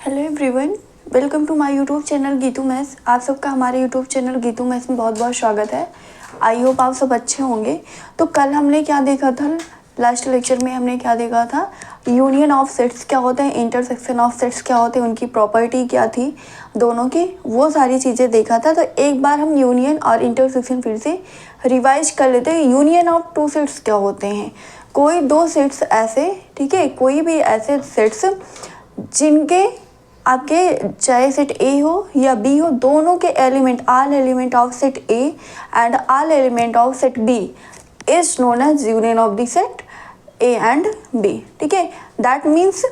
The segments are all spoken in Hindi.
Hello everyone, welcome to my YouTube channel Geetu maths. आप सबका हमारे यूट्यूब चैनल गीतू मैथ्स में बहुत बहुत स्वागत है। आई होप आप सब अच्छे होंगे। तो कल हमने क्या देखा था, लास्ट लेक्चर में हमने क्या देखा था, यूनियन ऑफ सेट्स क्या होते हैं, इंटरसेक्शन ऑफ सेट्स क्या होते हैं, उनकी प्रॉपर्टी क्या थी दोनों की, वो सारी चीज़ें देखा था। तो एक बार हम यूनियन और इंटरसेक्शन फिर से रिवाइज कर लेते हैं। यूनियन ऑफ टू सेट्स क्या होते हैं, कोई दो सेट्स ऐसे, ठीक है, कोई भी ऐसे सेट्स जिनके आपके चाहे सेट ए हो या बी हो, दोनों के element, all element of set A and all element of set B is known as union of the set A and B. ठीक है, दैट मीन्स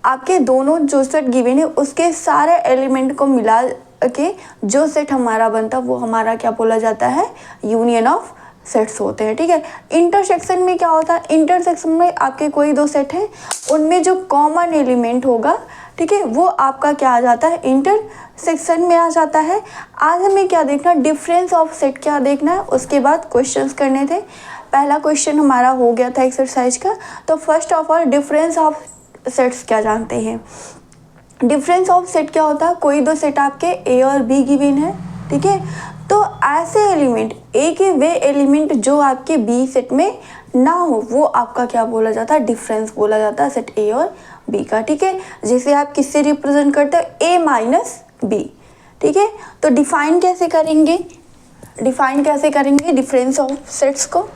आपके दोनों जो सेट गिवन है उसके सारे एलिमेंट को मिला के जो सेट हमारा बनता वो हमारा क्या बोला जाता है, यूनियन ऑफ सेट्स होते हैं। ठीक है, इंटरसेक्शन में क्या होता है, इंटरसेक्शन में आपके कोई दो सेट हैं, उनमें जो कॉमन एलिमेंट होगा, ठीक है, वो आपका क्या आ जाता है, इंटरसेक्शन में आ जाता है। आज हमें क्या देखना, डिफरेंस ऑफ सेट क्या देखना है, उसके बाद क्वेश्चंस करने थे। पहला क्वेश्चन हमारा हो गया था एक्सरसाइज का। तो first of all difference of sets क्या जानते हैं। डिफरेंस ऑफ सेट क्या होता है, कोई दो सेट आपके ए और बी गिवन है, ठीक है, तो ऐसे एलिमेंट, ए के वे एलिमेंट जो आपके बी सेट में ना हो, वो आपका क्या बोला जाता है, डिफरेंस बोला जाता है सेट ए और बी का। ठीक है, जैसे आप किससे रिप्रेजेंट करते हो, ए माइनस बी। ठीक है, तो डिफाइन कैसे करेंगे, डिफरेंस ऑफ सेट्स को,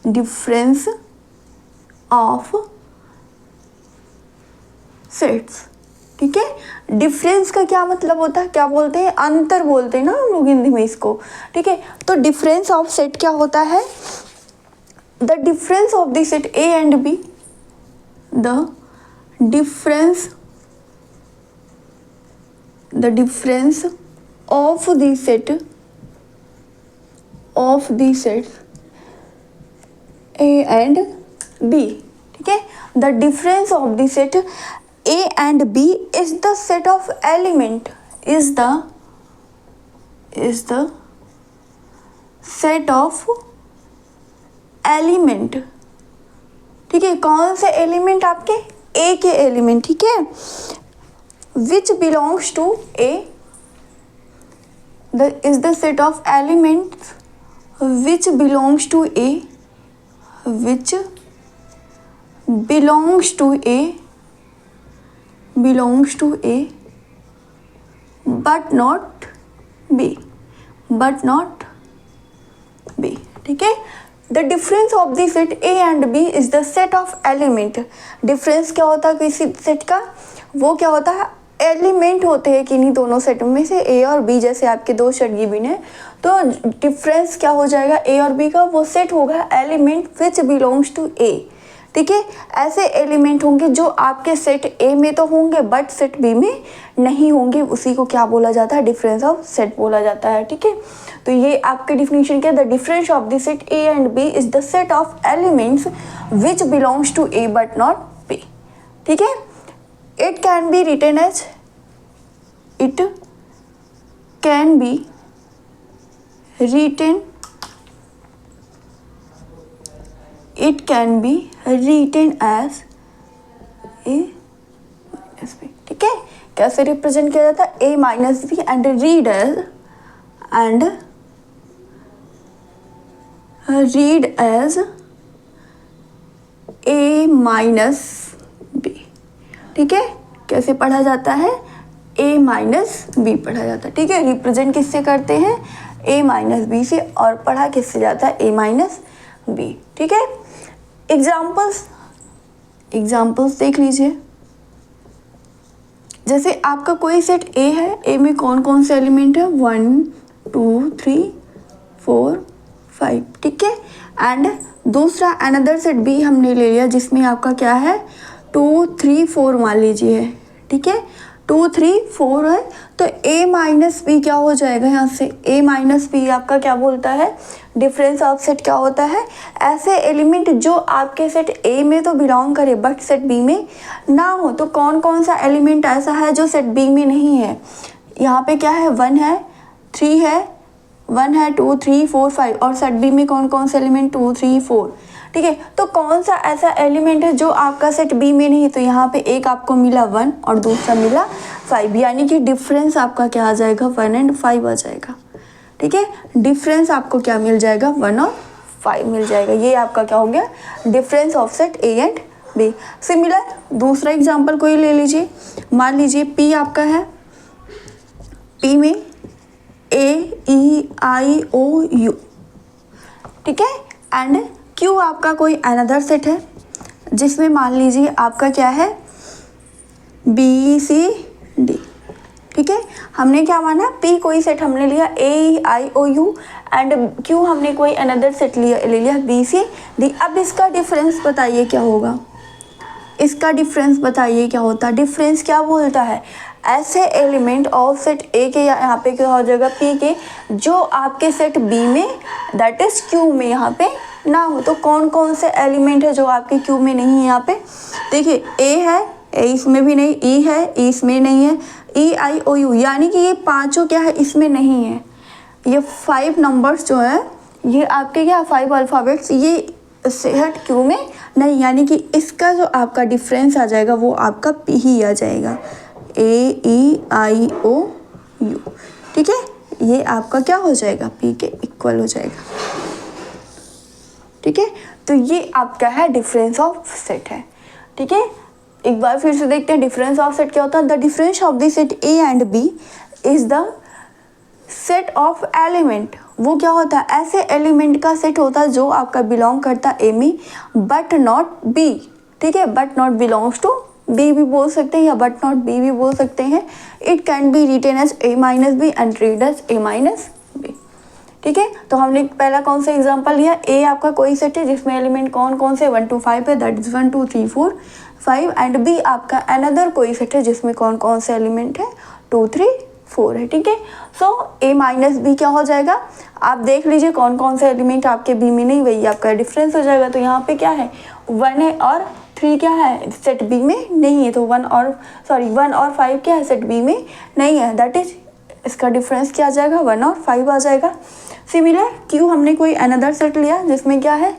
डिफरेंस ऑफ सेट्स। ठीक है, डिफरेंस का क्या मतलब होता है, क्या बोलते हैं, अंतर बोलते हैं ना हम लोग हिंदी में इसको। ठीक है, तो डिफरेंस ऑफ सेट क्या होता है, the difference of the set A and B, the difference of the set A and B. ठीक है, the difference of the set A and B is the set of element, is the set of element। ठीक है, कौन से एलिमेंट, आपके A के एलिमेंट, ठीक है, which belongs to A, is the set of elements which belongs to A, but not B। ठीक है, the difference of the set A and B is the set of element. Difference क्या होता है किसी सेट का, वो क्या होता है, एलिमेंट होते हैं किन्हीं दोनों सेट में से, ए और बी, जैसे आपके दो सेट गिवन है, तो डिफरेंस क्या हो जाएगा, ए और बी का, वो सेट होगा एलिमेंट विच बिलोंग्स टू ए। ठीक है, ऐसे एलिमेंट होंगे जो आपके सेट ए में तो होंगे बट सेट बी में नहीं होंगे, उसी को क्या बोला जाता है, डिफरेंस ऑफ सेट बोला जाता है। ठीक है, तो ये आपके डिफिनीशन क्या है, the difference of the set A and B is the set of elements which belongs to A but not B. ठीक है, it can be written as, it can be written as a minus b। ठीक है, कैसे रिप्रेजेंट किया जाता है, a minus B and read as a minus b। ठीक है, कैसे पढ़ा जाता है, a माइनस बी पढ़ा जाता है। ठीक है, रिप्रेजेंट किससे करते हैं, a माइनस बी से, और पढ़ा किससे जाता है, a माइनस बी। ठीक है, एग्जाम्पल्स देख लीजिए। जैसे आपका कोई सेट ए है, ए में कौन कौन से एलिमेंट है, 1 2 3 4 5। ठीक है, एंड दूसरा अनदर सेट बी हमने ले लिया जिसमें आपका क्या है, 2 3 4 मान लीजिए। ठीक है, 2 3 4 है, तो a माइनस बी क्या हो जाएगा, यहाँ से a माइनस बी आपका क्या बोलता है, डिफरेंस ऑफ सेट क्या होता है, ऐसे एलिमेंट जो आपके सेट a में तो बिलोंग करे बट सेट b में ना हो। तो कौन कौन सा एलिमेंट ऐसा है जो सेट b में नहीं है, यहाँ पे क्या है, 1 है, 3 है, 1 है, 2 3 4 5 और सेट बी में कौन कौन से एलिमेंट 2 3 4, ठीक है। तो कौन सा ऐसा एलिमेंट है जो आपका सेट बी में नहीं है, तो यहाँ पे एक आपको मिला 1 और दूसरा मिला 5, यानी कि डिफरेंस आपका क्या आ जाएगा 1 एंड 5 आ जाएगा, ठीक है। डिफरेंस आपको क्या मिल जाएगा 1 और 5 मिल जाएगा। ये आपका क्या हो गया difference of set A and B. Similar दूसरा एग्जांपल कोई ले लीजिए, मान लीजिए पी आपका है, पी में ए ई आई ओ यू, ठीक है, एंड क्यू आपका कोई अनदर सेट है जिसमें मान लीजिए आपका क्या है बी सी डी, ठीक है। हमने क्या माना पी कोई सेट हमने लिया ए I O you and Q हमने कोई अनदर सेट ले लिया बी सी डी। अब इसका डिफरेंस बताइए क्या होगा, इसका डिफरेंस बताइए क्या होता है। डिफरेंस क्या बोलता है ऐसे एलिमेंट ऑफ सेट ए के यहाँ पे क्या हो जाएगा पी के जो आपके सेट बी में दैट इज क्यू में यहाँ पे ना हो। तो कौन कौन से एलिमेंट है जो आपके क्यू में नहीं है यहाँ पे, देखिए ए है, ए इसमें भी नहीं, ई है, ई इसमें नहीं है, ई आई ओ यू, यानी कि ये पांचों क्या है इसमें नहीं है। ये 5 नंबर्स जो है ये आपके क्या 5 अल्फ़ाबेट्स ये सेट क्यू में नहीं, यानी कि इसका जो आपका डिफरेंस आ जाएगा वो आपका पी ही आ जाएगा, ए ई आई ओ यू, ठीक है। ये आपका क्या हो जाएगा पी के इक्वल हो जाएगा, ठीक है। तो ये आपका है डिफरेंस ऑफ सेट है, ठीक है। एक बार फिर से देखते हैं डिफरेंस ऑफ सेट क्या होता है। The difference of the set A and B is the set of element, वो क्या होता है ऐसे एलिमेंट का सेट होता है जो आपका बिलोंग करता है ए में बट नॉट बी, ठीक है, but not belongs to B भी बोल सकते हैं या बट नॉट बी भी बोल सकते हैं। It can be written as A minus B and read as A minus B, ठीक है। तो हमने पहला कौन सा एग्जांपल लिया, ए आपका कोई सेट है जिसमें एलिमेंट कौन कौन से 1 2 5 है, दैट इज 1 2 3 4 5 एंड बी आपका अनदर कोई सेट है जिसमें कौन कौन से एलिमेंट है 2 3 4 है, ठीक है। सो ए माइनस बी क्या हो जाएगा, आप देख लीजिए कौन कौन से एलिमेंट आपके बी में नहीं, वही आपका डिफरेंस हो जाएगा। तो यहाँ पे क्या है 1 है और 3 क्या है सेट बी में नहीं है, तो 1 और 5 क्या है सेट बी में नहीं है, दैट इज इसका डिफरेंस क्या आ जाएगा 1 और 5 आ जाएगा। सिमिलर क्यू हमने कोई अनदर सेट लिया जिसमें क्या है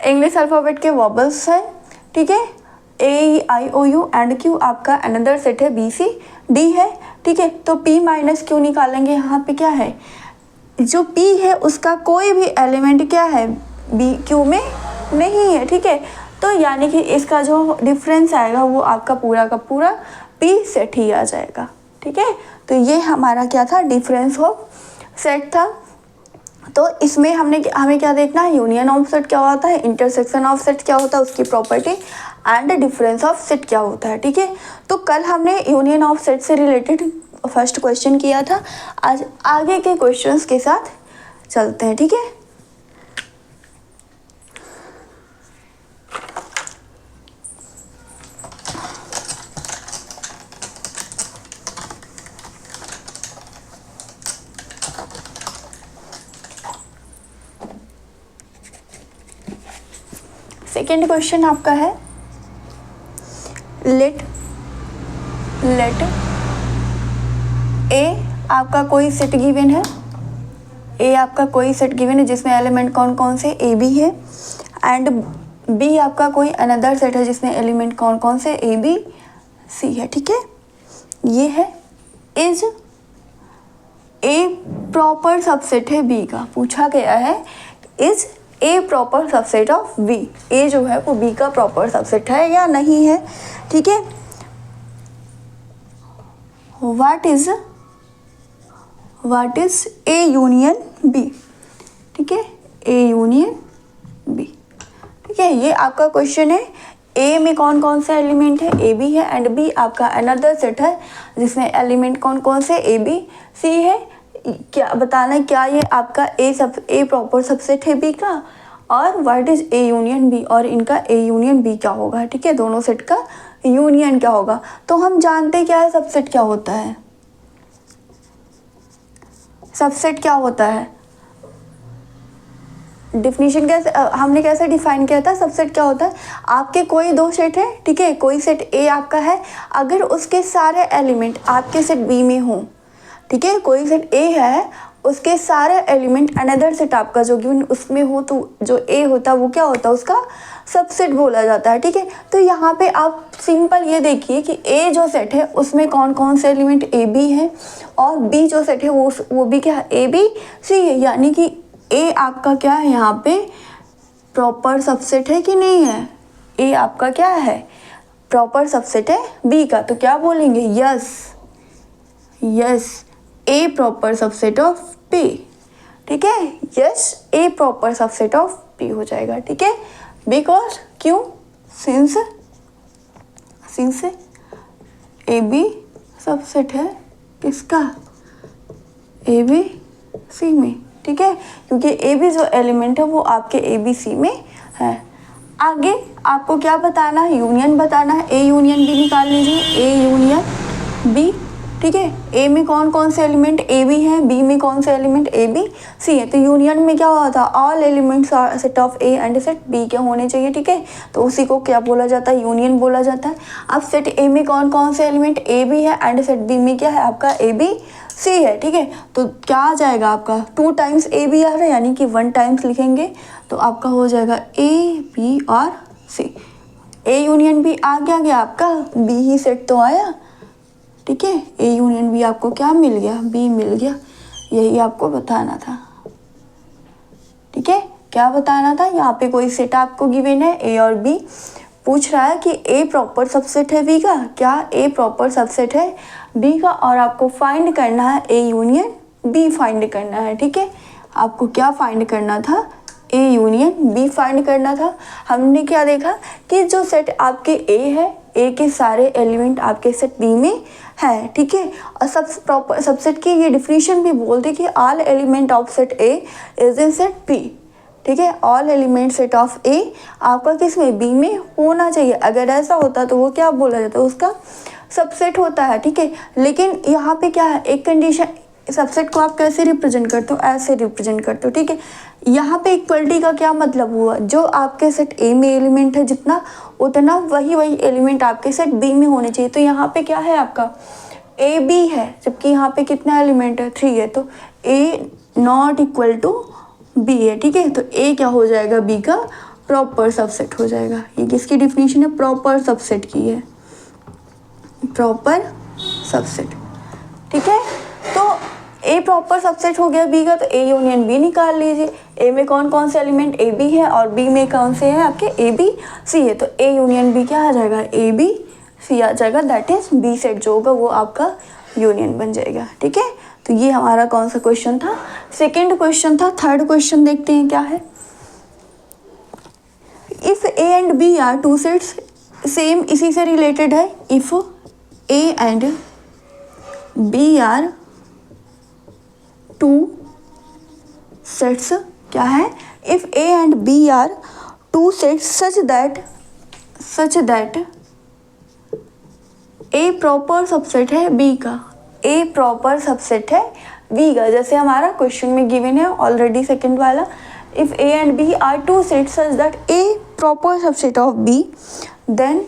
इंग्लिश अल्फ़ाबेट के वॉबल्स है, ठीक है, ए I O you and Q आपका अनदर सेट है बी सी डी है, ठीक है। तो पी माइनस क्यू निकालेंगे, यहाँ पे क्या है जो पी है उसका कोई भी एलिमेंट क्या है बी क्यू में नहीं है, ठीक है। तो यानी कि इसका जो डिफरेंस आएगा वो आपका पूरा का पूरा पी सेट ही आ जाएगा, ठीक है। तो ये हमारा क्या था डिफरेंस ऑफ सेट था। तो इसमें हमें क्या देखना है यूनियन ऑफ सेट क्या होता है, इंटरसेक्शन ऑफ सेट क्या होता है, उसकी property and difference of set क्या होता है, ठीक है। तो कल हमने यूनियन ऑफ सेट से रिलेटेड फर्स्ट क्वेश्चन किया था, आज आगे के क्वेश्चंस के साथ चलते हैं, ठीक है। सेकेंड क्वेश्चन आपका है लेट ए आपका कोई सेट गिवन है, ए आपका कोई सेट गिवन है जिसमें एलिमेंट कौन कौन से ए बी है एंड बी आपका कोई अनदर सेट है जिसमें एलिमेंट कौन कौन से ए बी सी है, ठीक है। ये है इज ए प्रॉपर सबसेट है बी का, पूछा गया है is A proper subset of B, A जो है वो बी का प्रॉपर सबसेट है या नहीं है, ठीक है। What is A union B, ठीक है, ए यूनियन बी, ठीक है। ये आपका क्वेश्चन है ए में कौन कौन से एलिमेंट है ए बी है एंड बी आपका अनदर सेट है जिसमें एलिमेंट कौन कौन से ए बी सी है, क्या बताना है क्या ये आपका ए प्रॉपर सबसेट है बी का और what is A union B और इनका ए यूनियन बी क्या होगा, ठीक है, दोनों सेट का यूनियन क्या होगा। तो हम जानते क्या है सबसेट क्या होता है, सबसेट क्या होता है डिफिनीशन कैसे हमने कैसे डिफाइन किया था, सबसेट क्या होता है आपके कोई दो सेट है, ठीक है, कोई सेट ए आपका है अगर उसके सारे एलिमेंट आपके सेट बी में हों, ठीक है, कोई सेट ए है उसके सारे एलिमेंट अनदर सेट आपका जो गिवन उसमें हो तो जो ए होता है वो क्या होता है, उसका सबसेट बोला जाता है। ठीक है, तो यहाँ पे आप सिंपल ये देखिए कि ए जो सेट है उसमें कौन कौन से एलिमेंट ए बी है, और बी जो सेट है वो भी क्या है, ए बी सी है। यानी कि ए आपका क्या है यहाँ पे प्रॉपर सबसेट है कि नहीं है, ए आपका क्या है प्रॉपर सबसेट है बी का। तो क्या बोलेंगे, yes yes A proper subset of P. ठीक है, yes A proper subset of P हो जाएगा। ठीक है, बिकॉज क्यों, सिंस ए बी सबसेट है किसका, ए बी सी में। ठीक है, क्योंकि ए बी जो एलिमेंट है वो आपके ए बी सी में है। आगे आपको क्या बताना है, यूनियन बताना है। ए यूनियन बी निकाल लीजिए, ए यूनियन बी। ठीक है, ए में कौन कौन से एलिमेंट ए बी हैं, बी में कौन से एलिमेंट ए बी सी है। तो यूनियन में क्या हुआ था, all elements are set of A and set B के होने चाहिए। ठीक है, तो उसी को क्या बोला जाता है, यूनियन बोला जाता है। अब सेट ए में कौन कौन से एलिमेंट ए बी है एंड सेट बी में क्या है आपका ए बी सी है। ठीक है, तो क्या आ जाएगा आपका 2 टाइम्स ए बी आ रहा है, यानी कि 1 टाइम्स लिखेंगे तो आपका हो जाएगा ए बी और सी। ए यूनियन बी आ गया आपका, बी ही सेट तो आया। ठीक है, ए यूनियन बी आपको क्या मिल गया, बी मिल गया। यही आपको बताना था। ठीक है, क्या बताना था, यहाँ पे कोई सेट आपको गिवन है ए और बी, पूछ रहा है कि ए प्रॉपर सबसेट है बी का, क्या ए प्रॉपर सबसेट है बी का, और आपको फाइंड करना है ए यूनियन बी फाइंड करना है। ठीक है, आपको क्या फाइंड करना था, ए यूनियन बी फाइंड करना था। हमने क्या देखा कि जो सेट आपके ए है, ए के सारे एलिमेंट आपके सेट बी में है। ठीक है, और प्रॉपर सबसेट की ये डिफिनीशन भी बोलते कि all element of set A is in set B. ठीक है, all element set of A आपका किस में, बी में होना चाहिए। अगर ऐसा होता तो वो क्या बोला जाता है, उसका सबसेट होता है। ठीक है, लेकिन यहाँ पे क्या है, एक कंडीशन, सबसेट को आप कैसे रिप्रेजेंट करते हो, ऐसे रिप्रेजेंट करते हो। ठीक है, यहाँ पे इक्वलिटी का क्या मतलब हुआ, जो आपके सेट ए में एलिमेंट है जितना उतना वही एलिमेंट आपके सेट बी में होने चाहिए। तो यहाँ पे क्या है आपका ए बी है, जबकि यहाँ पे कितना एलिमेंट है, 3 है, तो ए नॉट इक्वल टू बी है। ठीक है, तो ए क्या हो जाएगा, बी का प्रॉपर सबसेट हो जाएगा। ये किसकी डिफिनीशन है, प्रॉपर सबसेट की है, प्रॉपर सबसेट। ठीक है, तो ए प्रॉपर सबसेट हो गया बी का, तो ए यूनियन बी निकाल लीजिए। ए में कौन कौन से एलिमेंट ए बी है और बी में कौन से हैं आपके ए बी सी है। तो ए यूनियन बी क्या आ जाएगा, ए बी सी आ जाएगा, दैट इज बी सेट जो होगा वो आपका यूनियन बन जाएगा। ठीक है, तो ये हमारा कौन सा क्वेश्चन था, सेकेंड क्वेश्चन था। थर्ड क्वेश्चन देखते हैं क्या है। If A and B are 2 sets, same इसी से रिलेटेड है। If A and B are 2 sets, क्या है, if A and B are 2 sets such that A proper subset है बी का, ए प्रॉपर सबसेट है बी का। जैसे हमारा क्वेश्चन में गिवन है ऑलरेडी सेकंड वाला, if A and B are 2 sets such that A proper subset of B, then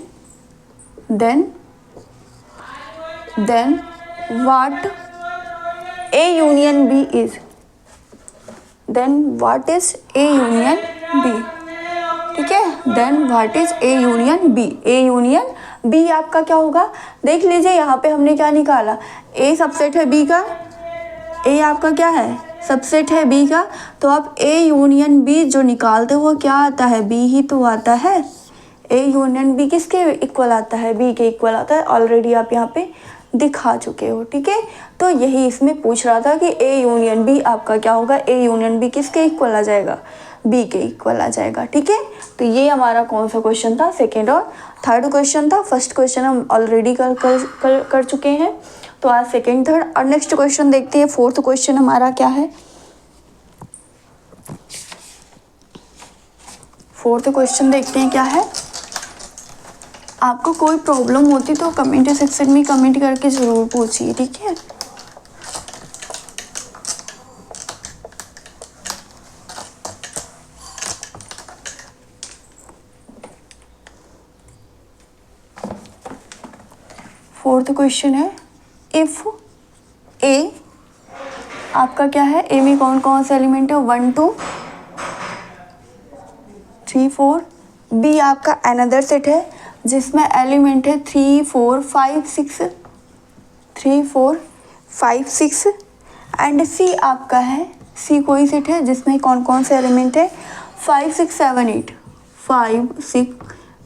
what A union B is, then what is A union B। ठीक है, then what is A union B, A union B आपका क्या होगा, देख लीजिए यहाँ पे हमने क्या निकाला, A सबसेट है B का, A आपका क्या है सबसेट है B का, तो आप A यूनियन B जो निकालते हो क्या आता है, B ही तो आता है। A यूनियन B किसके इक्वल आता है, B के इक्वल आता है, ऑलरेडी आप यहाँ पे दिखा चुके हो। ठीक है, तो यही इसमें पूछ रहा था कि ए यूनियन बी आपका क्या होगा, ए यूनियन बी किसके इक्वल आ जाएगा, बी के इक्वल आ जाएगा। ठीक है, तो ये हमारा कौन सा क्वेश्चन था, सेकेंड और थर्ड क्वेश्चन था। फर्स्ट क्वेश्चन हम ऑलरेडी कर चुके हैं, तो आज सेकेंड थर्ड और नेक्स्ट क्वेश्चन देखते हैं। फोर्थ क्वेश्चन हमारा क्या है, फोर्थ क्वेश्चन देखते हैं क्या है। आपको कोई प्रॉब्लम होती तो कमेंट सेक्शन में कमेंट करके ज़रूर पूछिए। ठीक है, फोर्थ क्वेश्चन है, इफ ए आपका क्या है, ए में कौन कौन से एलिमेंट है, 1 2 3 4। बी आपका अनदर सेट है जिसमें एलिमेंट है 3 4 5 6, 3 4 5 6। एंड सी आपका है, सी कोई सेट है जिसमें कौन कौन से एलिमेंट है, 5 6 7 8, 5 6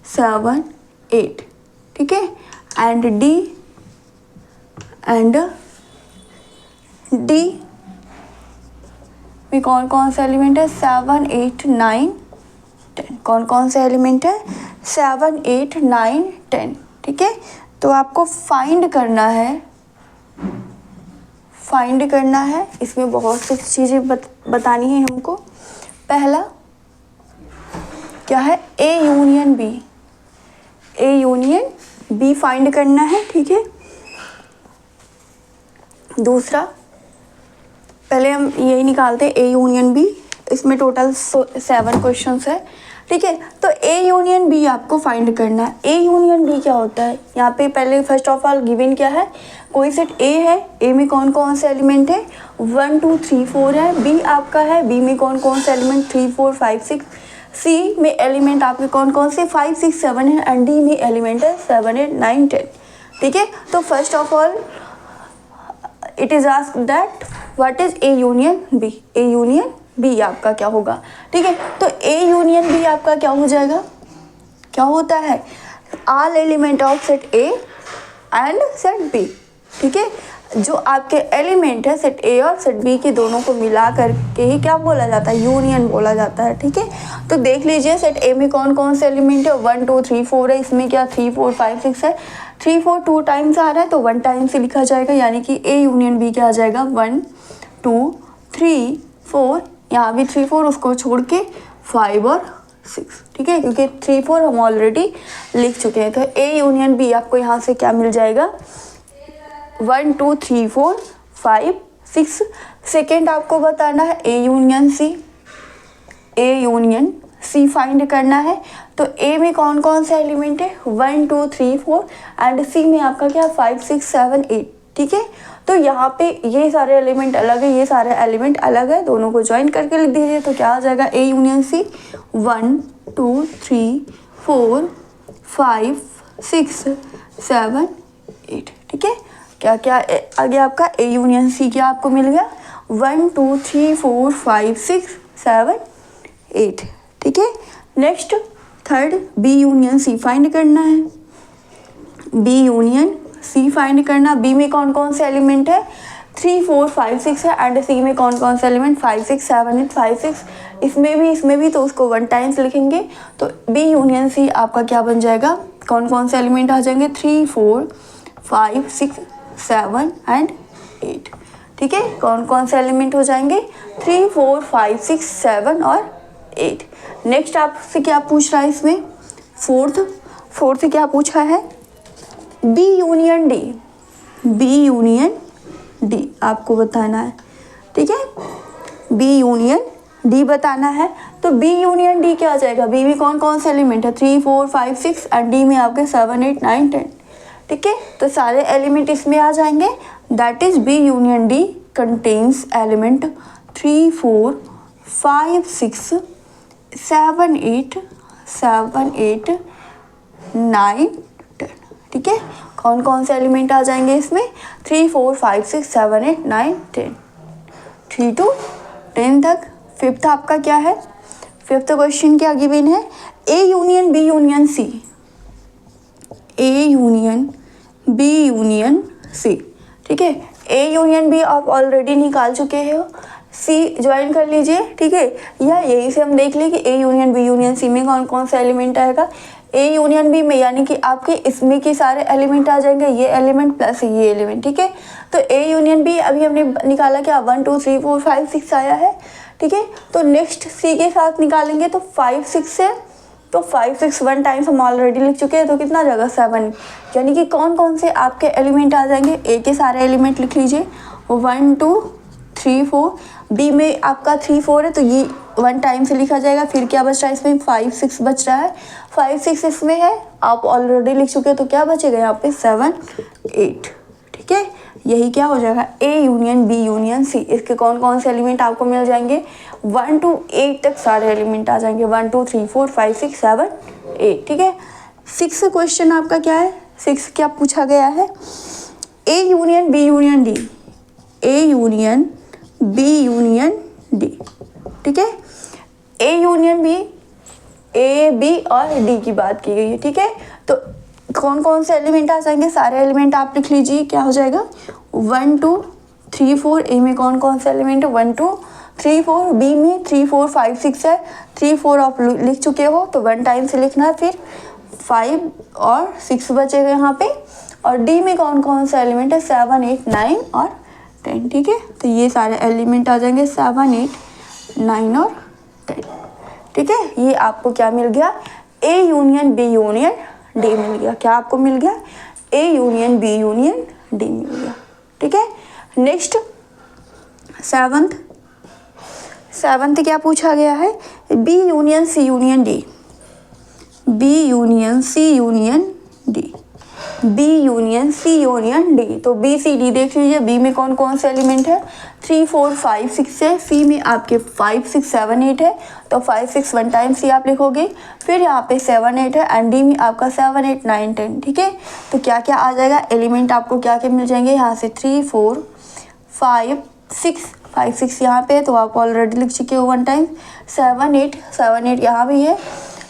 7 8, ठीक है। एंड डी में कौन कौन से एलिमेंट है, 7 8 9 10। कौन कौन से एलिमेंट है, 7 8 9 10, ठीक है। तो आपको फाइंड करना है, इसमें बहुत सी चीज़ें बतानी है हमको। पहला क्या है, ए यूनियन बी फाइंड करना है, ठीक है। दूसरा पहले हम यही निकालते हैं ए यूनियन बी, इसमें टोटल 7 क्वेश्चंस है, ठीक है। तो ए यूनियन बी आपको फाइंड करना है। ए यूनियन बी क्या होता है, यहाँ पे पहले फर्स्ट ऑफ ऑल गिवन क्या है, कोई सेट ए है, ए में कौन कौन से एलिमेंट है, 1 2 3 4 है। बी आपका है, बी में कौन कौन से एलिमेंट, 3 4 5 6। सी में एलिमेंट आपके कौन कौन से, 5 6 7 है। एंड डी में एलिमेंट है 7 8 9 10, ठीक है। तो first of all it is asked that what is A union B. A union B आपका क्या होगा, ठीक है। तो ए यूनियन बी आपका क्या हो जाएगा, क्या होता है, all element of set A and set B, ठीक है। जो आपके एलिमेंट है सेट ए और सेट बी के दोनों को मिला करके ही क्या बोला जाता है, यूनियन बोला जाता है, ठीक है। तो देख लीजिए सेट ए में कौन कौन से एलिमेंट है, 1 2 3 4 है। इसमें क्या 3 4 5 6 है। 3 4 2 टाइम्स आ रहा है तो 1 टाइम से लिखा जाएगा, यानी कि ए यूनियन बी क्या आ जाएगा, 1 2 3 4। यहाँ भी 3 4, उसको छोड़ के 5 और 6, ठीक है, क्योंकि 3 4 हम ऑलरेडी लिख चुके हैं। तो ए यूनियन बी आपको यहाँ से क्या मिल जाएगा, 1 2 3 4 5 6। सेकेंड आपको बताना है ए यूनियन सी फाइंड करना है। तो ए में कौन कौन से एलिमेंट है, 1 2 3 4। एंड सी में आपका क्या 5 6 7 8, ठीक है। तो यहाँ पे ये सारे एलिमेंट अलग है, ये सारे एलिमेंट अलग है, दोनों को ज्वाइन करके लिख दीजिए। तो क्या आ जाएगा, ए यूनियन सी 1 2 3 4 5 6 7 8, ठीक है। क्या क्या आगे आपका ए यूनियन सी क्या आपको मिल गया, 1 2 3 4 5 6 7 8, ठीक है। Next third B union C find करना है। बी यूनियन सी फाइंड करना, बी में कौन कौन से एलिमेंट है, 3 4 5 6 है। एंड सी में कौन कौन से एलिमेंट, 5 6 7 8 5 6। इसमें भी तो उसको 1 टाइम्स लिखेंगे। तो बी यूनियन सी आपका क्या बन जाएगा, कौन कौन से एलिमेंट आ जाएंगे, 3 4 5 6 7 एंड 8, ठीक है। कौन कौन से एलिमेंट हो जाएंगे, 3 4 5 6 7 और 8। नेक्स्ट आपसे क्या पूछ रहा है इसमें, फोर्थ क्या पूछा है, बी यूनियन डी आपको बताना है, ठीक है। बी यूनियन डी बताना है। तो बी यूनियन डी क्या आ जाएगा, बी में कौन कौन से एलिमेंट है, 3 4 5 6। एंड डी में आपके 7 8 9 10, ठीक है। तो सारे एलिमेंट इसमें आ जाएंगे। That is B union D contains element 3 4 5 6 7 8 9 10, ठीक है। कौन कौन से एलिमेंट आ जाएंगे इसमें, 3 4 5 6 7 8 9 10, 3 to 10 तक। फिफ्थ आपका क्या है, फिफ्थ क्वेश्चन क्या गिवन है, A union B union C, A union B union C, ठीक है। ए यूनियन बी आप ऑलरेडी निकाल चुके हो, सी ज्वाइन कर लीजिए, ठीक है। या यही से हम देख लें कि A union B union C में कौन कौन सा एलिमेंट आएगा। ए यूनियन बी में यानी कि आपके इसमें के सारे एलिमेंट आ जाएंगे, ये एलिमेंट प्लस ये एलिमेंट, ठीक है। तो ए यूनियन बी अभी हमने निकाला क्या, 1 2 3 4 5 6 आया है, ठीक है। तो नेक्स्ट सी के साथ निकालेंगे तो 5 6 से, तो 5 6 1 टाइम्स हम ऑलरेडी लिख चुके हैं, तो कितना जाएगा 7। यानी कि कौन कौन से आपके एलिमेंट आ जाएंगे, ए के सारे एलिमेंट लिख लीजिए, 1 2 3 4। बी में आपका 3 4 है तो ये 1 टाइम से लिखा जाएगा। फिर क्या बच रहा है इसमें, 5 6 बच रहा है, 5 6 इसमें है, आप ऑलरेडी लिख चुके हैं, तो क्या बचेगा यहाँ पे 7 8, ठीक है। यही क्या हो जाएगा, A union B union C. इसके कौन कौन से एलिमेंट आपको मिल जाएंगे, 1 to 8 तक सारे एलिमेंट आ जाएंगे, 1 2 3 4 5 6 7 8। ठीक है, 6 क्वेश्चन आपका क्या है, 6 क्या पूछा गया है, A union B union D, A union B union D. ठीक है, A union B, A B और डी की बात की गई है। ठीक है, तो कौन कौन से एलिमेंट आ जाएंगे, सारे एलिमेंट आप लिख लीजिए, क्या हो जाएगा 1 2 3 4। ए में कौन कौन से एलिमेंट है, 1 2 3 4। बी में 3 4 5 6 है, 3 4 आप लिख चुके हो तो 1 टाइम से लिखना है, फिर 5 और 6 बचेगा यहाँ पे। और डी में कौन कौन सा एलिमेंट है, 7 8 9 और 10। ठीक है, तो ये सारे एलिमेंट आ जाएंगे 7 8 9 और 10। ठीक है, ये आपको क्या मिल गया, A union B union D मिल गया। क्या आपको मिल गया, A union B union D मिल गया। ठीक है, नेक्स्ट सेवंथ क्या पूछा गया है, B union C union D, B union C union D, B union C union D. तो बी सी डी देख लीजिए, बी में कौन कौन से एलिमेंट है, 3 4 5 6 है, सी में आपके 5 6 7 8 है, तो 5 6 1 टाइम सी आप लिखोगे, फिर यहाँ पे 7 8 है, एंड डी में आपका 7 8 9 10। ठीक है, तो क्या क्या आ जाएगा, एलिमेंट आपको क्या क्या मिल जाएंगे, यहाँ से 3 4 5 6 यहाँ पे है तो आप ऑलरेडी लिख चुके हो 1 टाइम, 7 8 यहाँ भी है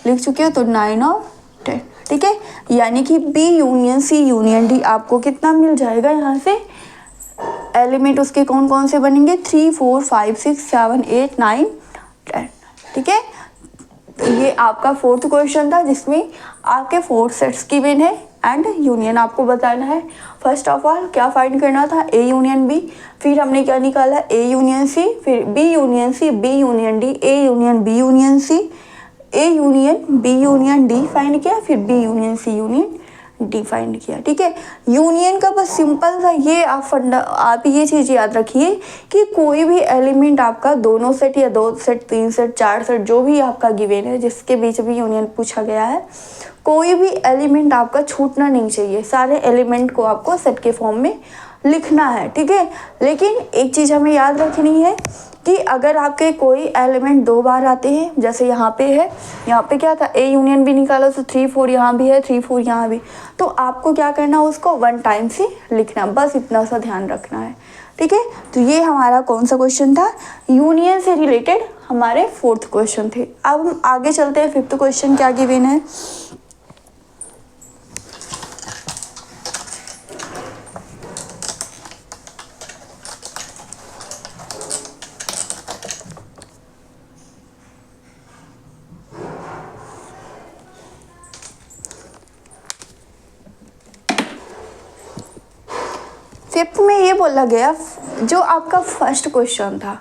लिख चुके हो, तो 9 और 10। ठीक है, यानी कि B union C union D आपको कितना मिल जाएगा, यहाँ से एलिमेंट उसके कौन कौन से बनेंगे, 3 4 5 6 7 8 9 10। ठीक है, तो ये आपका 4th क्वेश्चन था जिसमें आपके 4 सेट्स गिवन है एंड यूनियन आपको बताना है। फर्स्ट ऑफ ऑल क्या फाइंड करना था, ए यूनियन बी, फिर हमने क्या निकाला, ए यूनियन सी, फिर B union C, B union D, A union B union C, A union B union D find किया, फिर B union C union D find किया। ठीक है, यूनियन का बस सिंपल सा ये आप ये चीज़ याद रखिए कि कोई भी एलिमेंट आपका दोनों सेट या 2 सेट 3 सेट 4 सेट जो भी आपका गिवन है जिसके बीच भी यूनियन पूछा गया है, कोई भी एलिमेंट आपका छूटना नहीं चाहिए, सारे एलिमेंट को आपको सेट के फॉर्म में लिखना है। ठीक है, लेकिन एक चीज़ हमें याद रखनी है कि अगर आपके कोई एलिमेंट 2 बार आते हैं, जैसे यहाँ पे है, यहाँ पे क्या था, ए यूनियन भी निकालो तो 3 4 यहाँ भी है, 3 4 यहाँ भी, तो आपको क्या करना है, उसको 1 टाइम से लिखना, बस इतना सा ध्यान रखना है। ठीक है, तो ये हमारा कौन सा क्वेश्चन था, यूनियन से रिलेटेड हमारे 4th क्वेश्चन थे। अब हम आगे चलते हैं, 5th क्वेश्चन क्या गिवन है, फिफ्थ में ये बोला गया जो आपका फर्स्ट क्वेश्चन था,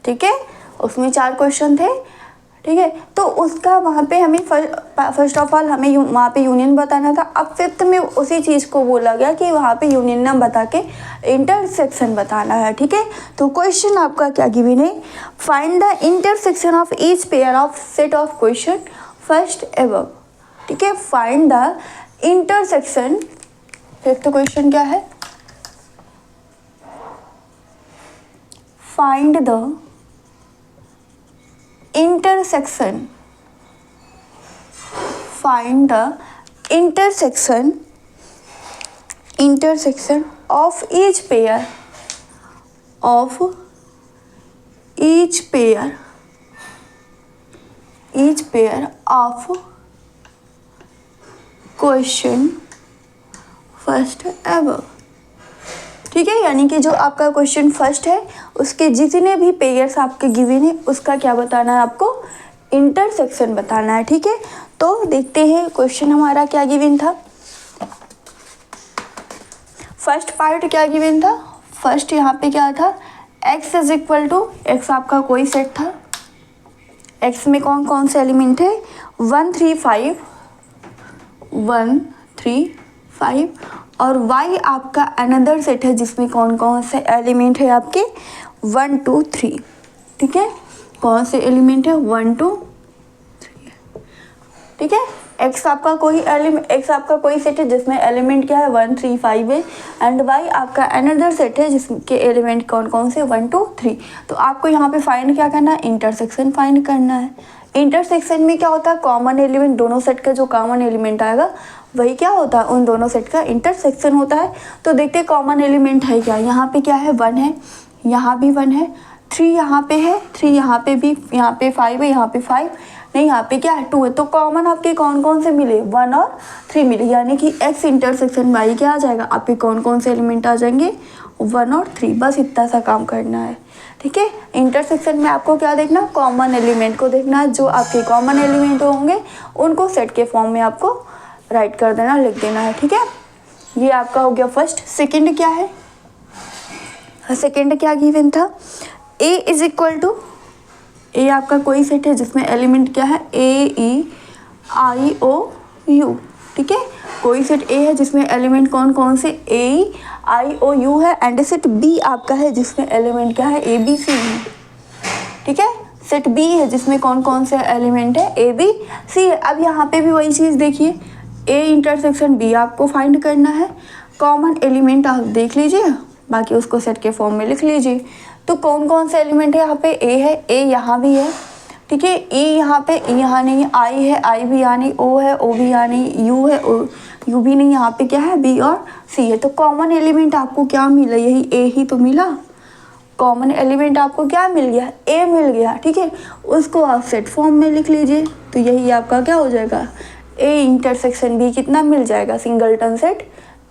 ठीक है, उसमें 4 क्वेश्चन थे। ठीक है, तो उसका वहाँ पे हमें फर्स्ट ऑफ ऑल हमें वहाँ पे यूनियन बताना था। अब 5th में उसी चीज़ को बोला गया कि वहाँ पे यूनियन ना बता के इंटरसेक्शन बताना है। ठीक है, तो क्वेश्चन आपका क्या गिवन है, find the intersection of each pair of set of question first above. ठीक है, find the intersection, 5th question क्या है, find the intersection, find the intersection of each pair of question first above। ठीक है, यानी कि जो आपका क्वेश्चन फर्स्ट है उसके जितने भी पेयर्स आपके गिवन है उसका क्या बताना है, आपको इंटरसेक्शन बताना है। ठीक है, तो देखते हैं क्वेश्चन हमारा क्या गिवन था। फर्स्ट पार्ट क्या गिवन था, फर्स्ट यहाँ पे क्या था, x is equal to, x आपका कोई सेट था, x में कौन कौन से एलिमेंट है, 1 3 5 और y आपका अनदर सेट है जिसमें कौन कौन से एलिमेंट है आपके 1 2 3। ठीक है, कौन से एलिमेंट है, 1 2 3। ठीक है। एक्स आपका कोई सेट है जिसमें एलिमेंट क्या है 1 3 5 है, एंड वाई आपका अनदर सेट है जिसके एलिमेंट कौन कौन से 1 2 3। तो आपको यहाँ पे फाइंड क्या करना है, इंटरसेक्शन फाइंड करना है। इंटरसेक्शन में क्या होता है, कॉमन एलिमेंट, दोनों सेट का जो कॉमन एलिमेंट आएगा वही क्या होता है, उन दोनों सेट का इंटरसेक्शन होता है। तो देखते हैं कॉमन एलिमेंट है क्या। यहाँ पे क्या है 1 है, यहाँ भी 1 है, 3 यहाँ पे है, 3 यहाँ पे भी, यहाँ पे 5 है, यहाँ पे 5 नहीं, यहाँ पे क्या है 2 है। तो कॉमन आपके कौन कौन से मिले, 1 और 3 मिले, यानी कि एक्स इंटरसेक्शन वाई क्या आ जाएगा, आपके कौन कौन से एलिमेंट आ जाएंगे 1 और 3। बस इतना सा काम करना है, ठीक है। इंटरसेक्शन में आपको क्या देखना, कॉमन एलिमेंट को देखना है। जो आपके कॉमन एलिमेंट होंगे उनको सेट के फॉर्म में आपको राइट कर देना, लिख देना है, ठीक है। ये आपका हो गया फर्स्ट। सेकंड क्या है, सेकंड क्या गिवन था, ए इज इक्वल टू, ए आपका कोई सेट है जिसमें एलिमेंट क्या है ए ई आई ओ यू, ठीक है। कोई सेट ए है जिसमें एलिमेंट कौन कौन से ए आई ओ यू है, एंड सेट बी आपका है जिसमें एलिमेंट क्या है ए बी सी है, ठीक है। सेट बी है जिसमें कौन कौन से एलिमेंट है ए बी सी है। अब यहाँ पे भी वही चीज़ देखिए, ए इंटरसेक्शन बी आपको फाइंड करना है। कॉमन एलिमेंट आप देख लीजिए, बाकी उसको सेट के फॉर्म में लिख लीजिए। तो कौन कौन से एलिमेंट है, यहाँ पे ए है, ए यहाँ भी है, ठीक है। ई यहाँ पे, ई यहाँ नहीं, आई है, आई भी यहाँ नहीं, ओ है, ओ भी यहाँ नहीं, यू है, ओ यू भी नहीं, यहाँ पे क्या है बी और सी है। तो कॉमन एलिमेंट आपको क्या मिला, यही ए ही तो मिला। कॉमन एलिमेंट आपको क्या मिल गया, ए मिल गया, ठीक है। उसको आप सेट फॉर्म में लिख लीजिए, तो यही आपका क्या हो जाएगा, ए इंटरसेक्शन बी कितना मिल जाएगा, सिंगलटन सेट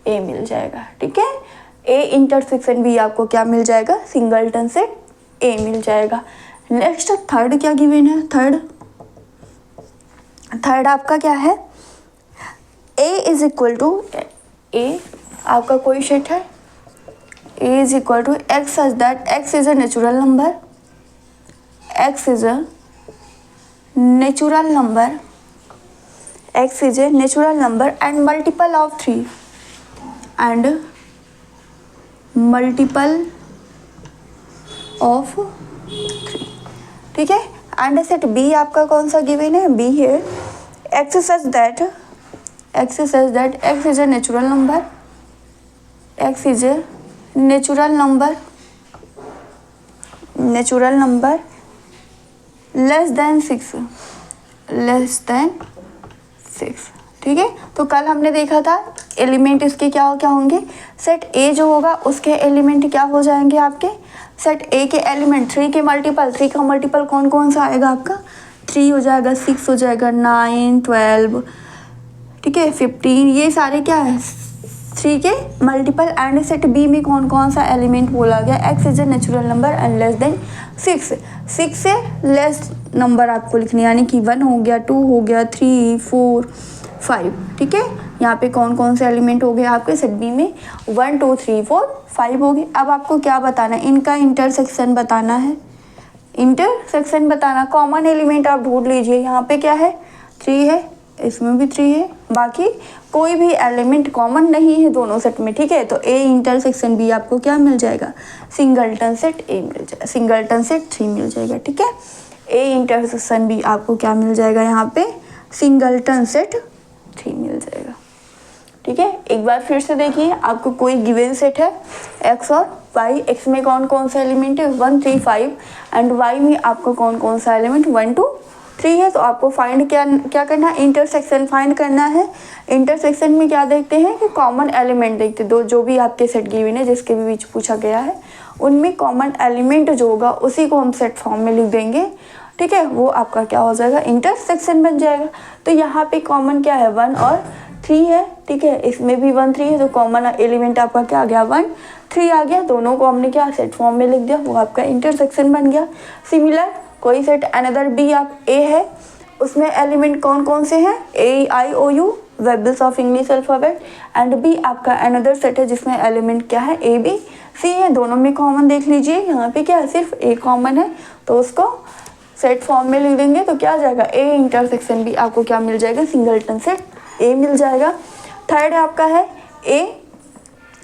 ए मिल जाएगा, ठीक है। ए इंटरसेक्शन बी आपको क्या मिल जाएगा, सिंगलटन सेट ए मिल जाएगा। नेक्स्ट थर्ड क्या गिवन है, थर्ड आपका क्या है, A is equal to, A आपका कोई सेट है, A is equal to x such that X is a natural number, X is a natural number, X is a natural number and multiple of 3 and multiple of 3, ठीक है। एंड सेट बी आपका कौन सा गिवन है, बी है x such that X is a natural number, X is a natural number less than 6, ठीक है। तो कल हमने देखा था एलिमेंट इसके क्या होंगे, सेट ए जो होगा उसके एलिमेंट क्या हो जाएंगे आपके, सेट ए के एलिमेंट 3 के मल्टीपल, 3 का मल्टीपल कौन कौन सा आएगा आपका, 3 हो जाएगा, 6 हो जाएगा, 9 12, ठीक है, 15, ये सारे क्या है 3 के मल्टीपल। एंड सेट बी में कौन कौन सा एलिमेंट बोला गया, x is a natural number and less than 6 से लेस नंबर आपको लिखने, यानी कि 1 हो गया, 2 हो गया, 3 4 5, ठीक है। यहाँ पे कौन कौन से एलिमेंट हो गए आपके सेट बी में 1 2 3 4 5 हो गए। अब आपको क्या बताना है, इनका इंटरसेक्शन बताना है, इंटरसेक्शन बताना। कॉमन एलिमेंट आप ढूंढ लीजिए, यहाँ पे क्या है 3 है, इसमें भी 3 है, बाकी कोई भी एलिमेंट कॉमन नहीं है दोनों सेट में, ठीक है। तो ए इंटरसेक्शन बी आपको क्या मिल जाएगा, सिंगलटन सेट ए मिल जाएगा, सिंगलटन सेट 3 मिल जाएगा, ठीक है। ए इंटरसेक्शन बी आपको क्या मिल जाएगा, यहाँ पे सिंगलटन सेट 3 मिल जाएगा, ठीक है। एक बार फिर से देखिए, आपको कोई गिवन सेट है एक्स और वाई, एक्स में कौन कौन सा एलिमेंट है 1 3 5 एंड वाई में आपको कौन कौन सा एलिमेंट 1 2 3 है। तो आपको फाइंड क्या करना है, इंटरसेक्शन फाइंड करना है। इंटरसेक्शन में क्या देखते हैं कि कॉमन एलिमेंट देखते, दो जो भी आपके सेट गिवन है जिसके भी बीच पूछा गया है उनमें कॉमन एलिमेंट जो होगा उसी को हम सेट फॉर्म में लिख देंगे, ठीक है। वो आपका क्या हो जाएगा, इंटरसेक्शन बन जाएगा। तो यहाँ पे कॉमन क्या है 1 और 3 है, ठीक है। इसमें भी 1 3 है, तो कॉमन एलिमेंट आपका क्या आ गया 1 3 आ गया, दोनों को हमने क्या सेट फॉर्म में लिख दिया, वो आपका इंटरसेक्शन बन गया। सिमिलर कोई सेट अनदर बी आप ए है, उसमें एलिमेंट कौन कौन से हैं A I O U vowels of English alphabet, and B आपका अनदर सेट है जिसमें एलिमेंट क्या है ए बी सी है, दोनों में कॉमन देख लीजिए। यहाँ पे क्या है सिर्फ ए कॉमन है, तो उसको सेट फॉर्म में लिख देंगे, तो क्या आ जाएगा ए इंटरसेक्शन बी आपको क्या मिल जाएगा, सिंगलटन सेट ए मिल जाएगा। थर्ड आपका है A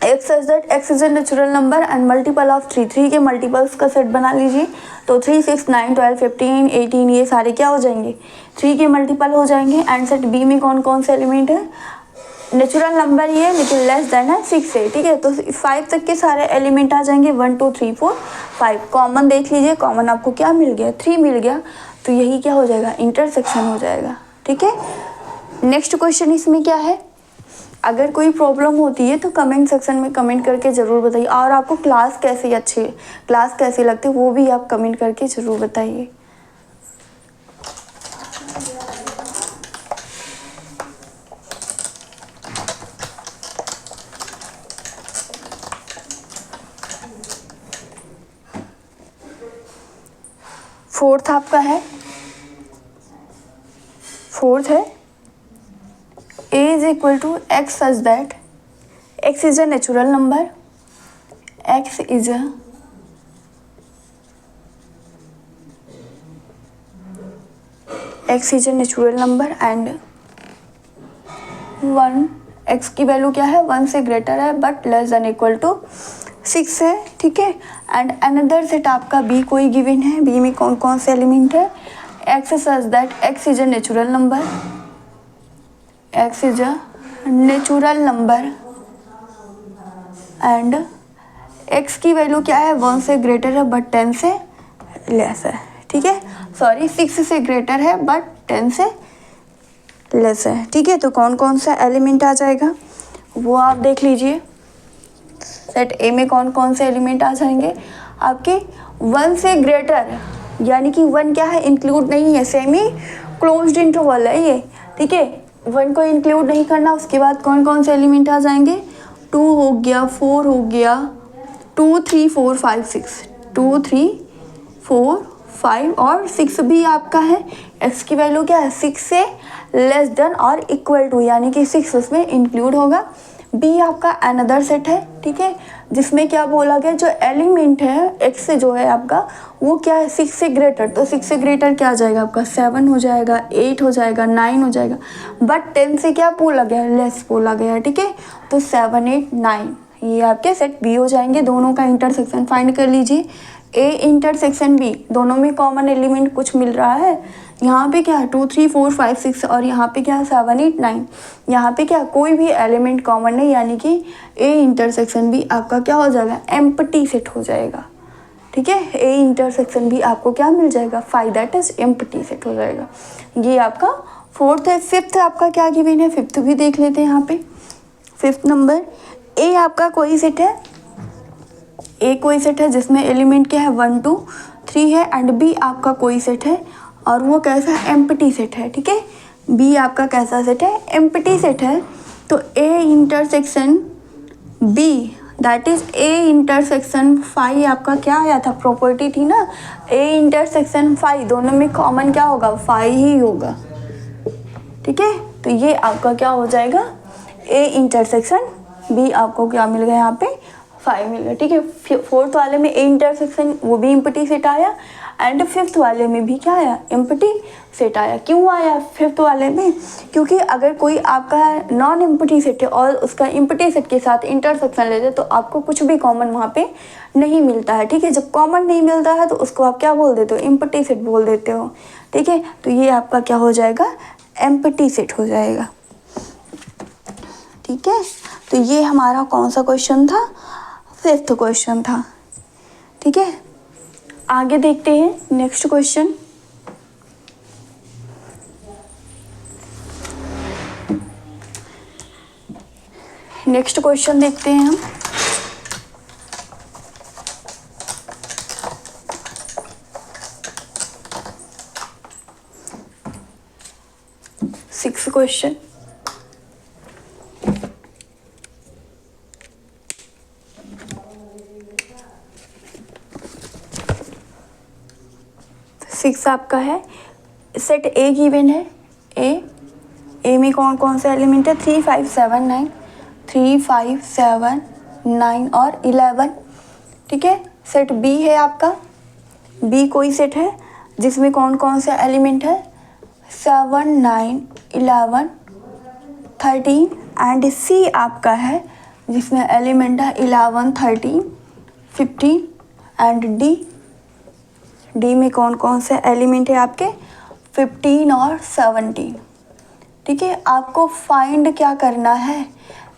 X such that X is a natural number and multiple of 3, 3 के मल्टीपल्स का सेट बना लीजिए। तो 3, 6, 9, 12, 15, 18 ये सारे क्या हो जाएंगे, 3 के मल्टीपल हो जाएंगे। एंड सेट बी में कौन कौन से एलिमेंट है, नेचुरल नंबर ही है लेकिन लेस देन है 6 से, ठीक है। तो 5 तक के सारे एलिमेंट आ जाएंगे, 1 2 3 4 5। कॉमन देख लीजिए, कॉमन आपको क्या मिल गया, 3 मिल गया। तो यही क्या हो जाएगा, इंटरसेक्शन हो जाएगा, ठीक है। नेक्स्ट क्वेश्चन इसमें क्या है, अगर कोई प्रॉब्लम होती है तो कमेंट सेक्शन में कमेंट करके ज़रूर बताइए। और आपको क्लास कैसी अच्छी, क्लास कैसी लगती है वो भी आप कमेंट करके ज़रूर बताइए। फोर्थ आपका है, फोर्थ है a is equal to x such that x is a natural number, x is a natural number and 1 x की वैल्यू क्या है, 1 से ग्रेटर है but less than equal to 6 है, ठीक है। एंड अनदर सेट आपका b कोई गिवन है, b में कौन कौन से एलिमेंट है, x such that x is a natural number, x is a natural number and x की वैल्यू क्या है, 1 से ग्रेटर है बट 10 से लेस है, ठीक है। सॉरी 6 से ग्रेटर है बट 10 से लेस है, ठीक है। तो कौन कौन सा एलिमेंट आ जाएगा वो आप देख लीजिए। सेट ए में कौन कौन से एलिमेंट आ जाएंगे आपके, 1 से ग्रेटर, यानी कि 1 क्या है, इंक्लूड नहीं है, सेमी क्लोज्ड इंटरवल है ये, ठीक है। 1 को इंक्लूड नहीं करना। उसके बाद कौन कौन से एलिमेंट आ जाएंगे, 2 हो गया, 4 हो गया, 2 3 4 5 6, 2 3 4 5 और 6 भी आपका है। x की वैल्यू क्या है, 6 से लेस देन और इक्वल टू, यानी कि 6 उसमें इंक्लूड होगा। b आपका अनदर सेट है, ठीक है, जिसमें क्या बोला गया, जो एलिमेंट है x से जो है आपका वो क्या है, 6 से ग्रेटर। तो 6 से ग्रेटर क्या आ जाएगा आपका, 7 हो जाएगा, 8 हो जाएगा, 9 हो जाएगा, बट 10 से क्या बोला गया, लेस बोला गया है, ठीक है। तो 7 8 9 ये आपके सेट बी हो जाएंगे। दोनों का इंटरसेक्शन फाइंड कर लीजिए, ए इंटरसेक्शन बी, दोनों में कॉमन एलिमेंट कुछ मिल रहा है। यहाँ पे क्या है 2 3 4 5 6 और यहाँ पे क्या है 7 8 9, यहाँ पे क्या कोई भी एलिमेंट कॉमन नहीं, यानी कि ए इंटरसेक्शन बी आपका क्या हो जाएगा, एम्प्टी सेट हो जाएगा, ठीक है। ए इंटरसेक्शन बी आपको क्या मिल जाएगा, 5 दैट इज एम्प्टी सेट हो जाएगा। ये आपका फोर्थ है। फिफ्थ आपका क्या गिवन है, फिफ्थ भी देख लेते हैं यहाँ पे। फिफ्थ नंबर, ए आपका कोई सेट है, ए कोई सेट है जिसमें एलिमेंट क्या है 1 2 3 है एंड बी आपका कोई सेट है और वो कैसा है, एम्प्टी सेट है, ठीक है। बी आपका कैसा सेट है, एम्प्टी सेट है। तो A intersection B that is A intersection 5 आपका क्या आया था, प्रॉपर्टी थी ना, ए इंटरसेक्शन 5, दोनों में कॉमन क्या होगा, 5 ही होगा, ठीक है। तो ये आपका क्या हो जाएगा, ए इंटरसेक्शन बी आपको क्या मिल गया यहाँ पे, 5 मिल गया, ठीक है। फोर्थ वाले में ए इंटरसेक्शन वो भी एम्प्टी सेट आया एंड फिफ्थ वाले में भी क्या आया, एम्प्टी सेट आया। क्यों आया फिफ्थ वाले में, क्योंकि अगर कोई आपका नॉन एम्प्टी सेट है और उसका एम्प्टी सेट के साथ इंटरसेक्शन लेते तो आपको कुछ भी कॉमन वहाँ पे नहीं मिलता है, ठीक है। जब कॉमन नहीं मिलता है तो उसको आप क्या बोल देते हो, एम्प्टी सेट बोल देते हो, ठीक है। तो ये आपका क्या हो जाएगा, एम्प्टी सेट हो जाएगा, ठीक है। तो ये हमारा कौन सा क्वेश्चन था, फिफ्थ क्वेश्चन था, ठीक है। आगे देखते हैं नेक्स्ट क्वेश्चन। नेक्स्ट क्वेश्चन देखते हैं हम। सिक्स्थ क्वेश्चन, सिक्स आपका है, सेट ए गिवन है, ए में कौन कौन से एलिमेंट है, 3 5 7 9, 3 5 7 9 और 11, ठीक है। सेट बी है आपका, बी कोई सेट है जिसमें कौन कौन से एलिमेंट है, 7 9 11 13 एंड सी आपका है जिसमें एलिमेंट है 11, 13, 15 एंड डी में कौन कौन से एलिमेंट है आपके 15 और 17। ठीक है, आपको फाइंड क्या करना है,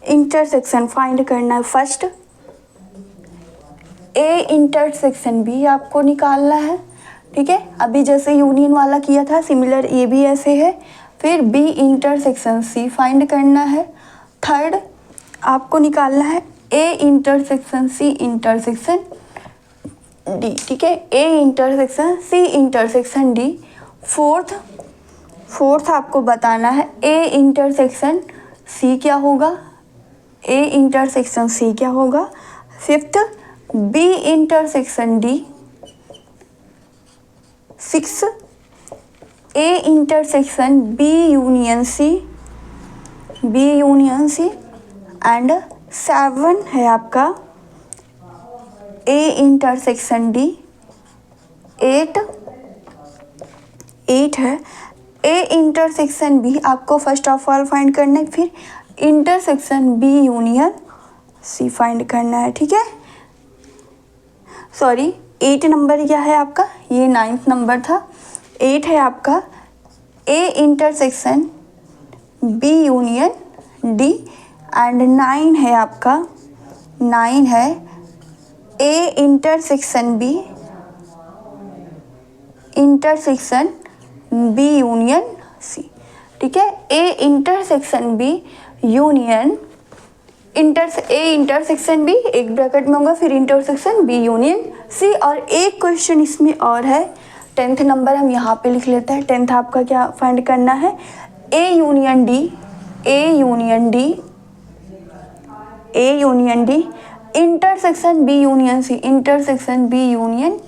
इंटरसेक्शन फाइंड करना है। फर्स्ट ए इंटरसेक्शन बी आपको निकालना है। ठीक है, अभी जैसे यूनियन वाला किया था सिमिलर ये भी ऐसे है। फिर बी इंटरसेक्शन सी फाइंड करना है। थर्ड आपको निकालना है A intersection C intersection D. ठीक है, A intersection C intersection D. Fourth आपको बताना है ए इंटरसेक्शन सी क्या होगा, ए इंटरसेक्शन सी क्या होगा। Fifth B intersection D. Six A intersection B union C, B union C. And 7 है आपका ए इंटरसेक्शन डी। 8 है ए इंटरसेक्शन बी आपको फर्स्ट ऑफ ऑल फाइंड करना है। फिर intersection B union C find करना है। ठीक है, सॉरी 8 नंबर क्या है आपका, ये 9th नंबर था। 8 है आपका A intersection B union D. And 9 है आपका, 9 है A intersection B union C. ठीक है, A intersection B union A intersection B एक ब्रैकेट में होगा, फिर इंटरसेक्शन बी यूनियन सी। और एक क्वेश्चन इसमें और है 10th नंबर, हम यहाँ पे लिख लेते हैं। 10th आपका क्या फाइंड करना है, A union D intersection B union C, intersection B union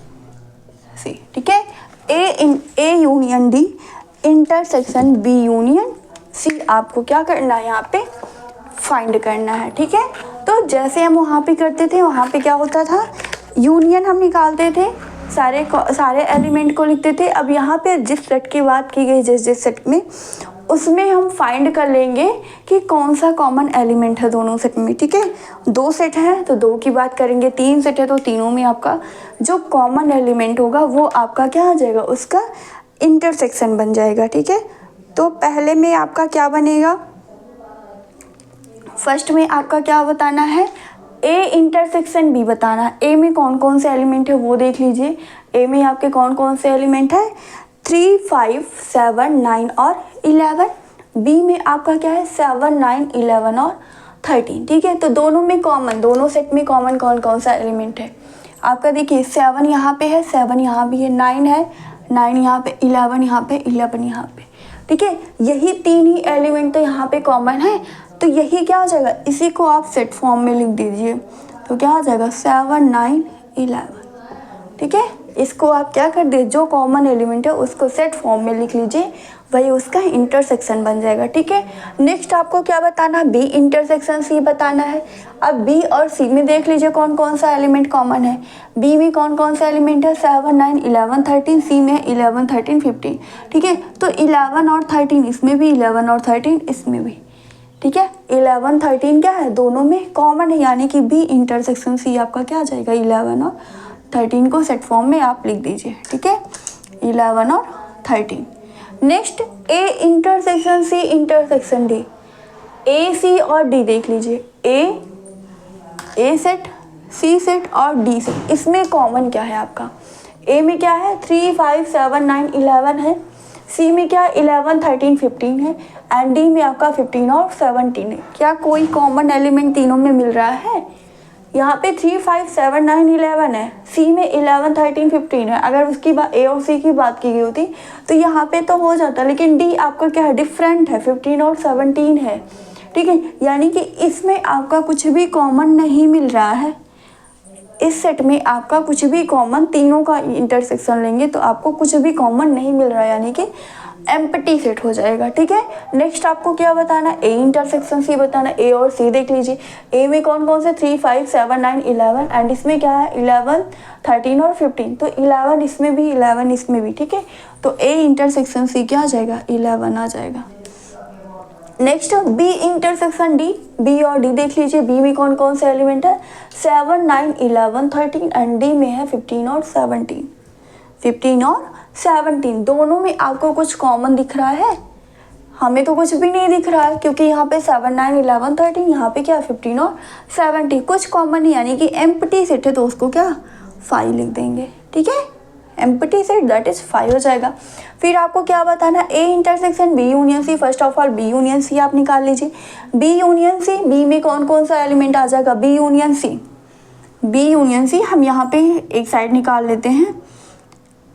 C. ठीक है, A union D intersection B union C आपको क्या करना है, यहाँ पे फाइंड करना है। ठीक है, तो जैसे हम वहाँ पे करते थे, वहाँ पे क्या होता था, यूनियन हम निकालते थे, सारे एलिमेंट को लिखते थे। अब यहाँ पे जिस सेट की बात की गई, जिस सेट में, उसमें हम फाइंड कर लेंगे कि कौन सा कॉमन एलिमेंट है दोनों सेट में। ठीक है, 2 सेट है तो 2 की बात करेंगे, 3 सेट है तो तीनों में आपका जो कॉमन एलिमेंट होगा वो आपका क्या आ जाएगा, उसका इंटरसेक्शन बन जाएगा। ठीक है, तो पहले में आपका क्या बनेगा, फर्स्ट में आपका क्या बताना है, ए इंटरसेक्शन बी बताना है। ए में कौन कौन से एलिमेंट है वो देख लीजिए। ए में आपके कौन कौन से एलिमेंट है, 3, 5, 7, 9 और 11। बी में आपका क्या है, 7, 9, 11 और 13। ठीक है, तो दोनों में कॉमन, दोनों सेट में कॉमन कौन कौन सा एलिमेंट है आपका, देखिए 7 यहाँ पे है, 7 यहाँ भी है, 9 है, 9 यहाँ पे, 11 यहाँ पे, 11 यहाँ पे। ठीक है, यही 3 ही एलिमेंट तो यहाँ पे कॉमन है, तो यही क्या हो जाएगा, इसी को आप सेट फॉर्म में लिख दीजिए। तो क्या हो जाएगा 7, 9, 11। ठीक है, इसको आप क्या कर दे, जो कॉमन एलिमेंट है उसको सेट फॉर्म में लिख लीजिए, वही उसका इंटरसेक्शन बन जाएगा। ठीक है, नेक्स्ट आपको क्या बताना, बी इंटरसेक्शन सी बताना है। अब बी और सी में देख लीजिए कौन कौन सा एलिमेंट कॉमन है। बी में कौन कौन सा एलिमेंट है, 7, 9, 11, 13। सी में 11, 13, 15। ठीक है, तो 11 और 13 इसमें भी, 11 और 13 इसमें भी। ठीक है, 11, 13 क्या है, दोनों में कॉमन है, यानी कि बी इंटरसेक्शन सी आपका क्या आ जाएगा, 11 और 13 को सेट फॉर्म में आप लिख दीजिए। ठीक है, 11 और 13। Next A intersection C intersection D. A C और डी देख लीजिए, ए सेट, सी सेट और डी सेट, इसमें कॉमन क्या है आपका, ए में क्या है, 3, 5, 7, 9, 11 है। सी में क्या 11, 13, 15 है। एंड डी में आपका 15 और 17 है। क्या कोई कॉमन एलिमेंट तीनों में मिल रहा है, यहाँ पे 3, 5, 7, 9, 11 है। सी में 11, 13, 15 है। अगर उसकी बात ए और सी की बात की गई होती तो यहाँ पे तो हो जाता, लेकिन डी आपका क्या है, डिफरेंट है, 15 और 17 है। ठीक है, यानी कि इसमें आपका कुछ भी कॉमन नहीं मिल रहा है। इस सेट में आपका कुछ भी कॉमन, तीनों का इंटरसेक्शन लेंगे तो आपको कुछ भी कॉमन नहीं मिल रहा है, यानी कि एम्प्टी सेट हो जाएगा। ठीक है, नेक्स्ट आपको क्या बताना, ए इंटरसेक्शन सी बताना। ए और सी देख लीजिए, ए में कौन कौन से, 3, 5, 7, 9, 11 एंड इसमें क्या है 11, 13 और 15। तो 11 इसमें भी, 11 इसमें भी। ठीक है, तो ए इंटरसेक्शन सी क्या आ जाएगा, 11 आ जाएगा। Next B intersection D, B और डी देख लीजिए। बी में कौन कौन से एलिमेंट है, 7 9 11 13 एंड डी में है 15 और 17। 15 और 17 दोनों में आपको कुछ कॉमन दिख रहा है? हमें तो कुछ भी नहीं दिख रहा है, क्योंकि यहाँ पे 7 9 11 13, यहाँ पे क्या 15 और 17, कुछ कॉमन नहीं, यानी कि एम्प्टी सेट है तो उसको क्या 5 लिख देंगे। ठीक है, एम्प्टी सेट दैट इज 5 हो जाएगा। फिर आपको क्या बताना, A intersection B union C. First of all B union C आप निकाल लीजिए। बी यूनियन सी, बी में कौन कौन सा एलिमेंट आ जाएगा, B union C. B union C हम यहाँ पे एक साइड निकाल लेते हैं।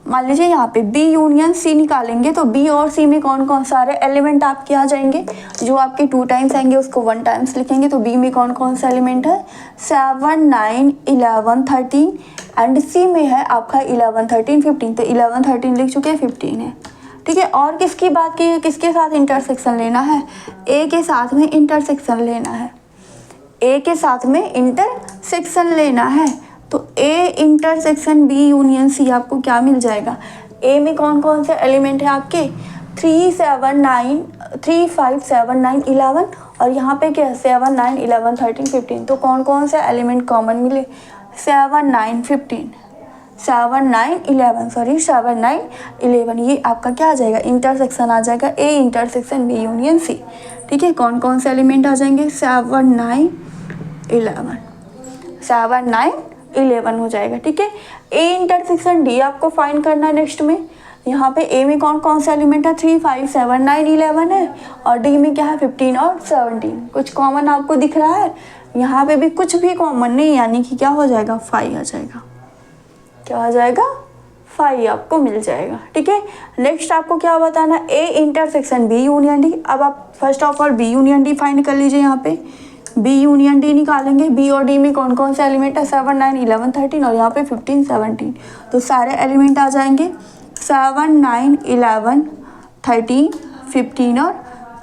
मान लीजिए यहाँ पे बी यूनियन सी निकालेंगे तो बी और सी में कौन कौन सारे एलिमेंट आपके आ जाएंगे, जो आपके 2 टाइम्स आएंगे उसको 1 टाइम्स लिखेंगे। तो बी में कौन कौन सा एलिमेंट है, 7 9 11 13 एंड सी में है आपका 11 13 15। तो 11 13 लिख चुके हैं, 15 है। ठीक है, और किसकी बात की है, किसके साथ इंटरसेक्शन लेना है, ए के साथ में इंटरसेक्शन लेना है। ए के साथ में इंटरसेक्शन लेना है तो A intersection B union C आपको क्या मिल जाएगा। ए में कौन कौन से एलिमेंट है आपके, 3 7 9 3 5 7 9 11 और यहाँ पे क्या 7 9 11 13 15। तो कौन कौन से एलिमेंट कॉमन मिले, 7 9 15 7 9 11 सॉरी 7 9 11, ये आपका क्या आ जाएगा, इंटरसेक्शन आ जाएगा A intersection B union C. ठीक है, कौन कौन से एलिमेंट आ जाएंगे, 7 9 11 7 9 11 हो जाएगा। ठीक है, ए इंटरसेक्शन डी आपको फाइंड करना है। नेक्स्ट में यहाँ पे ए में कौन कौन सा एलिमेंट है, 3 5 7 9 11 है और डी में क्या है 15 और 17। कुछ कॉमन आपको दिख रहा है, यहाँ पे भी कुछ भी कॉमन नहीं, यानी कि क्या हो जाएगा 5 आ जाएगा। क्या आ जाएगा, 5 आपको मिल जाएगा। ठीक है, नेक्स्ट आपको क्या बताना, A intersection B union D. अब आप first of all B union D find कर लीजिए। यहाँ पे बी यूनियन डी निकालेंगे, बी और डी में कौन कौन से एलिमेंट है, 7 9 11 13 और यहाँ पे 15 17। तो सारे एलिमेंट आ जाएंगे 7 9 11 13 15 और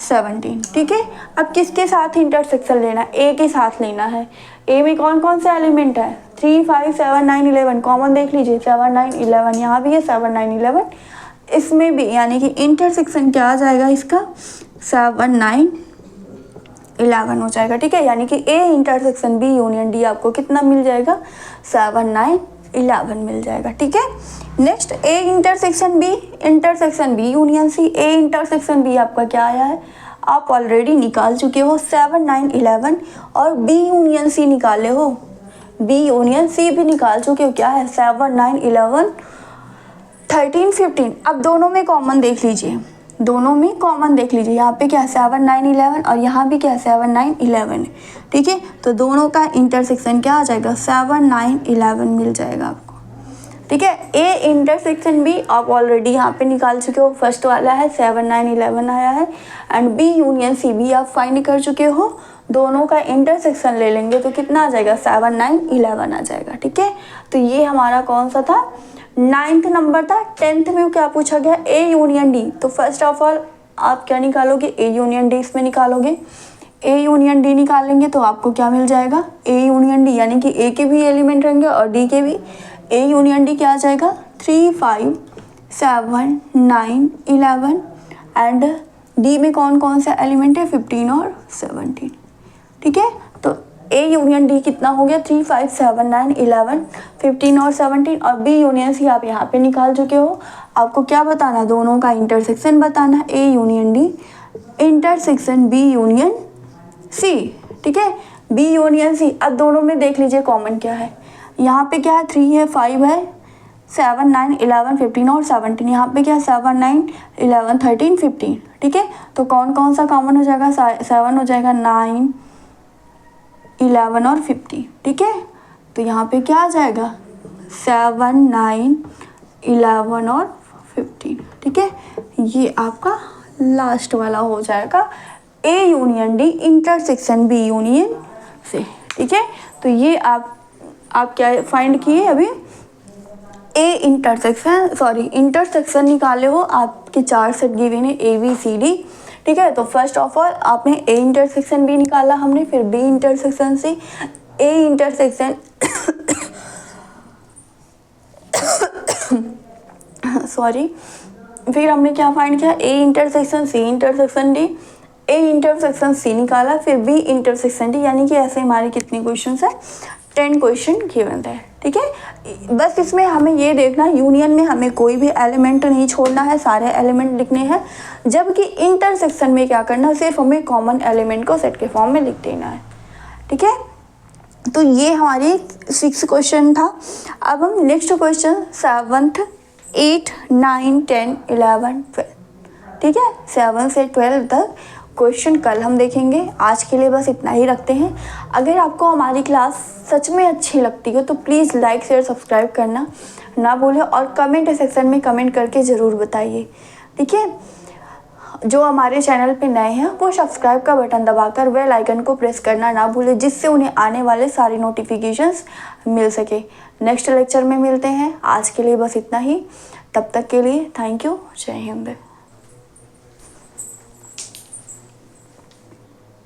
17। ठीक है, अब किसके साथ इंटरसेक्शन लेना है, ए के साथ लेना है। ए में कौन कौन से एलिमेंट है, 3 5 7 9 11 कॉमन देख लीजिए, 7 9 11 यहाँ भी है 7 9 11 इसमें भी, यानी कि इंटरसेक्शन क्या आ जाएगा इसका 7 9 11 हो जाएगा। ठीक है, यानी कि A intersection B union D आपको कितना मिल जाएगा, 7 9 11 मिल जाएगा। ठीक है, next A intersection B union C. A intersection B आपका क्या आया है, आप ऑलरेडी निकाल चुके हो 7 9 11 और बी यूनियन सी निकाले हो, बी यूनियन सी भी निकाल चुके हो, क्या है 7 9 11 13 15। अब दोनों में कॉमन देख लीजिए, दोनों में कॉमन देख लीजिए, यहाँ पे क्या 7 9 11 और यहाँ भी क्या 7 9 11। ठीक है, तो दोनों का इंटरसेक्शन क्या आ जाएगा 7 9 11 मिल जाएगा आपको। ठीक है, ए इंटरसेक्शन बी आप ऑलरेडी यहाँ पे निकाल चुके हो, फर्स्ट वाला है 7 9 11 आया है एंड बी यूनियन सी भी आप फाइंड कर चुके हो। दोनों का इंटरसेक्शन ले लेंगे तो कितना आ जाएगा 7 9 11 आ जाएगा। ठीक है, तो ये हमारा कौन सा था, 9th नंबर था। 10th में क्या पूछा गया, ए यूनियन डी। तो फर्स्ट ऑफ ऑल आप क्या निकालोगे, ए यूनियन डी इसमें निकालोगे। ए यूनियन डी निकालेंगे तो आपको क्या मिल जाएगा, ए यूनियन डी, यानी कि ए के भी एलिमेंट रहेंगे और डी के भी। ए यूनियन डी क्या आ जाएगा 3 5 7 9 11 एंड डी में कौन कौन सा एलिमेंट है 15 और 17। ठीक है, तो ए यूनियन डी कितना हो गया 3 5 7 9 11 15 और 17 और बी यूनियन सी आप यहाँ पे निकाल चुके हो। आपको क्या बताना, दोनों का इंटरसेक्शन बताना, A union D intersection B union C. ठीक है, बी यूनियन सी। अब दोनों में देख लीजिए कॉमन क्या है, यहाँ पे क्या है 3 है 5 है 7 9 11 15 और 17, यहाँ पे क्या 7 9 11 13 15। ठीक है, तो कौन कौन सा कॉमन हो जाएगा, 7 हो जाएगा 9 11 और 50। ठीक है, तो यहाँ पे क्या आ जाएगा 7 9 11 और 15। ठीक है, ये आपका लास्ट वाला हो जाएगा A union D intersection B union C. ठीक है, तो ये आप क्या फाइंड किए अभी, ए इंटरसेक्शन निकाले हो। आपके 4 सेट गिवन है ए बी सी डी। ठीक है, तो फर्स्ट ऑफ ऑल आपने ए इंटरसेक्शन बी निकाला हमने, फिर B intersection C, A intersection sorry, फिर हमने क्या फाइंड किया, A intersection C intersection D, A intersection C निकाला, फिर बी इंटरसेक्शन डी, यानी कि ऐसे हमारे कितने क्वेश्चन है, 10 क्वेश्चन गिवन है। ठीक है, बस इसमें हमें ये देखना यूनियन में हमें कोई भी एलिमेंट नहीं छोड़ना है, सारे एलिमेंट लिखने हैं, जबकि इंटरसेक्शन में क्या करना है, सिर्फ हमें कॉमन एलिमेंट को सेट के फॉर्म में लिख देना है। ठीक है, तो ये हमारी 6 क्वेश्चन था। अब हम नेक्स्ट क्वेश्चन 7th 8 9 10 11 12, ठीक है, 7 से 12 तक क्वेश्चन कल हम देखेंगे। आज के लिए बस इतना ही रखते हैं। अगर आपको हमारी क्लास सच में अच्छी लगती हो तो प्लीज़ लाइक शेयर सब्सक्राइब करना ना भूलें, और कमेंट सेक्शन में कमेंट करके ज़रूर बताइए। ठीक है, जो हमारे चैनल पे नए हैं वो सब्सक्राइब का बटन दबाकर बेल आइकन को प्रेस करना ना भूलें, जिससे उन्हें आने वाले सारी नोटिफिकेशंस मिल सके। नेक्स्ट लेक्चर में मिलते हैं। आज के लिए बस इतना ही, तब तक के लिए थैंक यू, जय हिंद।